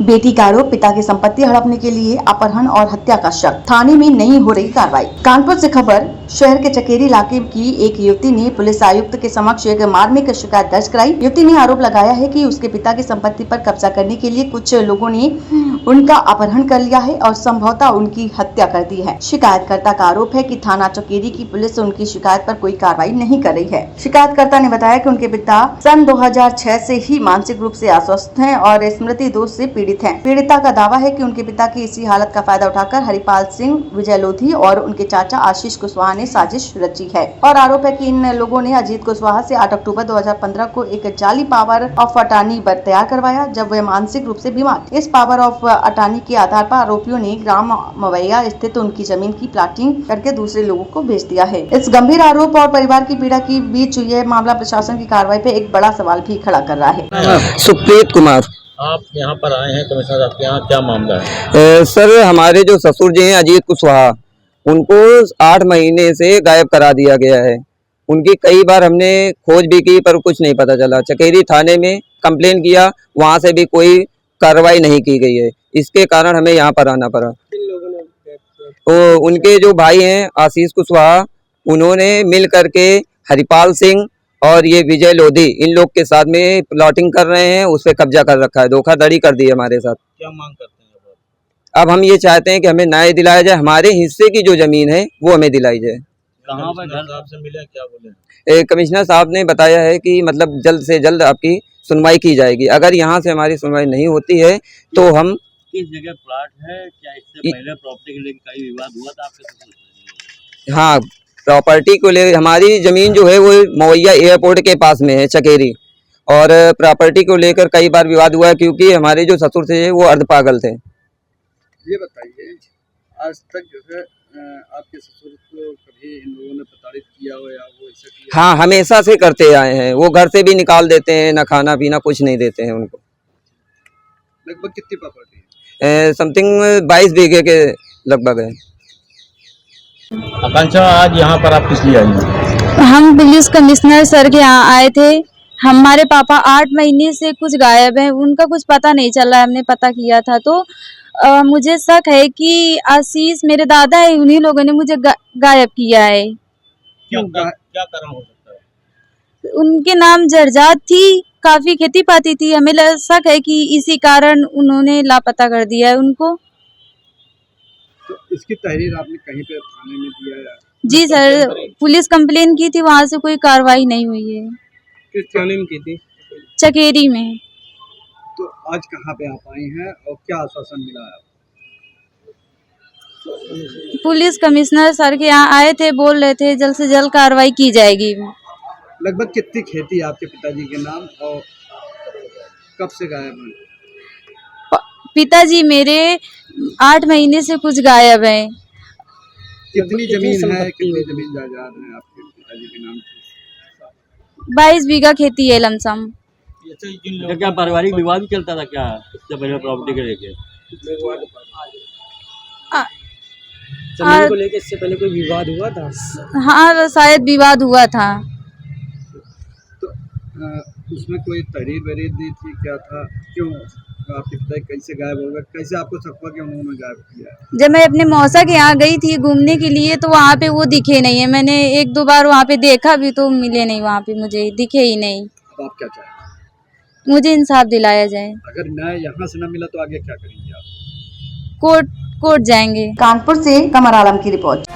बेटी का आरोप, पिता की संपत्ति हड़पने के लिए अपहरण और हत्या का शक, थाने में नहीं हो रही कार्रवाई। कानपुर से खबर। शहर के चकेरी इलाके की एक युवती ने पुलिस आयुक्त के समक्ष एक मार्मिक शिकायत दर्ज कराई। युवती ने आरोप लगाया है कि उसके पिता की संपत्ति पर कब्जा करने के लिए कुछ लोगों ने उनका अपहरण कर लिया है और संभवतः उनकी हत्या कर दी है। शिकायतकर्ता का आरोप है कि थाना चकेरी की पुलिस उनकी शिकायत पर कोई कार्रवाई नहीं कर रही है। शिकायतकर्ता ने बताया कि उनके पिता सन 2006 से ही मानसिक रूप से अस्वस्थ हैं और स्मृति दोष से पीड़ित हैं। पीड़िता का दावा है कि उनके पिता की इसी हालत का फायदा उठाकर हरिपाल सिंह, विजय लोधी और उनके चाचा आशीष कुशवाहा ने साजिश रची है। और आरोप है कि इन लोगों ने अजीत कुशवाहा से 8 अक्टूबर 2015 को एक जाली पावर ऑफ अटॉर्नी तैयार करवाया, जब वे मानसिक रूप से बीमार। इस पावर ऑफ अटॉर्नी के आधार पर आरोपियों ने ग्राम मवैया स्थित उनकी जमीन की प्लाटिंग करके दूसरे लोगों को बेच दिया है। इस गंभीर आरोप और परिवार की पीड़ा के बीच यह मामला प्रशासन की कार्रवाई पे एक बड़ा सवाल भी खड़ा कर रहा है। सुप्रीत कुमार, आप यहाँ पर आए हैं कमिश्नर साहब के यहाँ, क्या मामला है? सर हमारे जो ससुर जी हैं अजीत कुशवाहा, उनको 8 महीने से गायब करा दिया गया है। उनकी कई बार हमने खोज भी की पर कुछ नहीं पता चला। चकेरी थाने में कंप्लेन किया, वहाँ से भी कोई कार्रवाई नहीं की गई है। इसके कारण हमें यहाँ पर आना पड़ा। तो उनके जो भाई हैं आशीष कुशवाहा, उन्होंने मिल करके हरिपाल सिंह और ये विजय लोधी, इन लोग के साथ में प्लॉटिंग कर रहे हैं, उस पर कब्जा कर रखा है, धोखाधड़ी कर दी है हमारे साथ। क्या मांग करते हैं? अब हम ये चाहते हैं कि हमें न्याय दिलाया जाए, हमारे हिस्से की जो जमीन है वो हमें दिलाई जाए। कहाँ पर घर साहब से मिले, क्या बोले? कमिश्नर साहब ने बताया है कि मतलब जल्द से जल्द आपकी सुनवाई की जाएगी। अगर यहाँ से हमारी सुनवाई नहीं होती है तो हम किस जगह प्लाट है? क्या इससे पहले प्रॉपर्टी के लेकर कई विवाद हुआ था आपके साथ? हाँ, प्रॉपर्टी को ले हमारी जमीन जो है वो मवैया एयरपोर्ट के पास में है चकेरी, और प्रॉपर्टी को लेकर कई बार विवाद हुआ है क्योंकि हमारे जो ससुर थे वो अर्ध पागल थे। ये बताइए, आज तक जो है आपके ससुर को कभी इन लोगों ने प्रताड़ित किया हो या वो ऐसा किया? हाँ, हमेशा से करते आए हैं। वो घर से भी निकाल देते हैं, ना खाना पीना कुछ नहीं देते हैं उनको। लगभग कितनी प्रॉपर्टी है? समथिंग 22 बीघे के लगभग है। आकांक्षा, आज यहाँ पर आप किस लिए आई हैं? हम पुलिस कमिश्नर सर के यहाँ आए थे। हमारे पापा 8 महीने से कुछ गायब हैं, उनका कुछ पता नहीं चल रहा है। हमने पता किया था तो मुझे शक है कि आशीष मेरे दादा है, उन्हीं लोगों ने मुझे गायब किया है। क्या कारण हो सकता है? उनके नाम जरजात थी, काफी खेती पाती थी। हमें शक है कि इसी कारण उन्होंने लापता कर दिया है उनको। तो इसकी तहरीर आपने कहीं पे थाने में दिया या? जी सर, पुलिस कंप्लेन की थी, वहाँ से कोई कार्रवाई नहीं हुई है। किस थाने में की थी? चकेरी में। तो आज कहाँ पे आप आई हैं और क्या आश्वासन मिला है? पुलिस कमिश्नर सर के यहाँ आए थे, बोल रहे थे जल्द से जल्द कार्रवाई की जाएगी। लगभग कितनी खेती है आपके पिताजी के नाम और कब से गायब हैं? पिताजी मेरे 8 महीने से कुछ गायब है। कितनी जमीन है, कितनी जमीन जायदाद है आपके पिताजी के नाम की? 22 बीघा खेती है लमसम। क्या पारिवारिक विवाद भी चलता था क्या इससे पहले प्रॉपर्टी को लेके? जमीन को लेके इससे पहले कोई विवाद हुआ था? हाँ, शायद विवाद हुआ था। तो उसमें कोई तहरीर वरीर दी थी, क्या था? क्यों आपके पिता कैसे गायब हो गए? कैसे आपको शक हुआ कि उन्होंने गायब किया? जब मैं अपने मौसा के यहाँ गई थी घूमने के लिए तो वहाँ पे वो दिखे नहीं है। मैंने 1-2 बार वहाँ पे देखा भी तो मिले नहीं, वहाँ पे मुझे दिखे ही नहीं। अब आप क्या चाहते हैं? मुझे इंसाफ दिलाया जाए। अगर न्याय यहाँ से न मिला तो आगे क्या करेंगे आप? कोर्ट जाएंगे। कानपुर से कमर आलम की रिपोर्ट।